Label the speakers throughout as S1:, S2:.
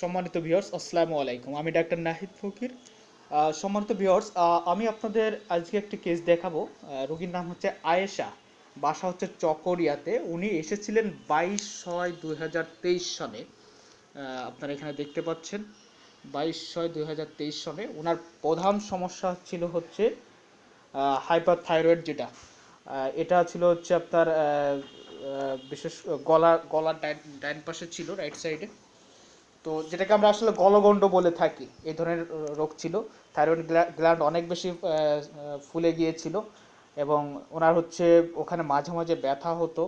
S1: সম্মানিত ভিউয়ার্স, আসসালামু আলাইকুম। আমি ডাক্তার নাহিদ ফকির। সম্মানিত ভিউয়ার্স, আমি আপনাদের আজকে একটি কেস দেখাবো। রোগীর নাম হচ্ছে আয়েশা, বাসা হচ্ছে চকরিয়াতে। উনি এসেছিলেন 22/6/2023 সনে। আপনারা এখানে দেখতে পাচ্ছেন 22/6/2023 সনে। ওনার প্রধান সমস্যা ছিল হচ্ছে হাইপার থাইরয়েড, যেটা এটা ছিল হচ্ছে আপনার বিশেষ গলার ডাইন পাশে ছিল, রাইট সাইডে। তো যেটাকে আমরা আসলে গলগণ্ড বলে থাকি, এই ধরনের রোগ ছিল। থাইরয়েড গ্ল্যান্ড অনেক বেশি ফুলে গিয়েছিল এবং ওনার হচ্ছে ওখানে মাঝে মাঝে ব্যথা হতো,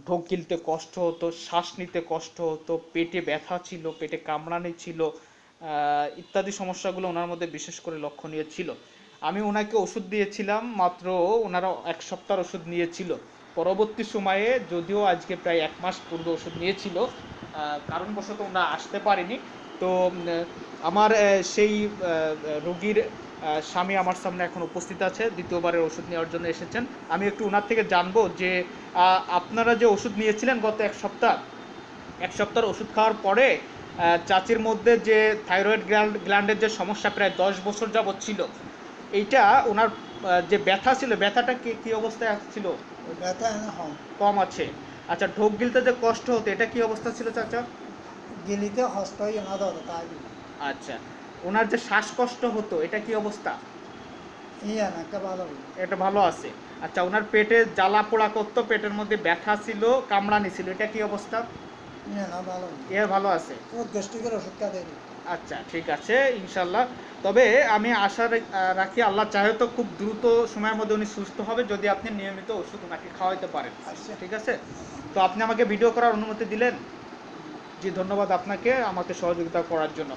S1: ঢোক গিলতে কষ্ট হতো, শ্বাস নিতে কষ্ট হতো, পেটে ব্যথা ছিল, পেটে কামড়ানি ছিল, ইত্যাদি সমস্যাগুলো ওনার মধ্যে বিশেষ করে লক্ষণীয় ছিল। আমি ওনাকে ওষুধ দিয়েছিলাম, মাত্র ওনারা 1 সপ্তাহ ওষুধ নিয়েছিল। পরবর্তী সময়ে, যদিও আজকে প্রায় 1 মাস পূর্বে ওষুধ নিয়েছিল, কারণবশত ওনারা আসতে পারেনি। তো আমার সেই রোগীর স্বামী আমার সামনে এখন উপস্থিত আছে, দ্বিতীয়বারের ওষুধ নেওয়ার জন্য এসেছেন। আমি একটু ওনার থেকে জানবো যে আপনারা যে ওষুধ নিয়েছিলেন গত 1 সপ্তাহের ওষুধ খাওয়ার পরে চাচির মধ্যে যে থাইরয়েড গ্ল্যান্ডের যে সমস্যা প্রায় 10 বছর যাবৎ ছিল, এইটা ওনার যে ব্যথা ছিল, ব্যথাটা কি অবস্থায় ছিল?
S2: ব্যথা
S1: কম আছে। আচ্ছা, ঢোক গিলতে যে কষ্ট হতো, এটা কি অবস্থা ছিল চাচা?
S2: গিলিতে হস্তই অনাদর তাই
S1: আচ্ছা, ওনার যে শ্বাসকষ্ট হতো, এটা কি অবস্থা?
S2: ইয়া না একটা ভালো
S1: এটা ভালো আছে। আচ্ছা, ওনার পেটে জ্বালা পোড়া করতো, পেটের মধ্যে ব্যথা ছিল, কামড়ানি ছিল, এটা কি অবস্থা?
S2: ইয়া না ভালো
S1: এ ভালো আছে।
S2: ও গ্যাস্ট্রিকের ওষুধ খাতে
S1: আচ্ছা, ঠিক আছে, ইনশাল্লাহ। তবে আমি আশা রাখি, আল্লাহ চাহে তো খুব দ্রুত সময়ের মধ্যে উনি সুস্থ হবে, যদি আপনি নিয়মিত ওষুধ ওনাকে খাওয়াইতে পারেন।
S2: আচ্ছা
S1: ঠিক আছে? তো আপনি আমাকে ভিডিও করার অনুমতি দিলেন। জি, ধন্যবাদ আপনাকে আমাকে সহযোগিতা করার জন্য।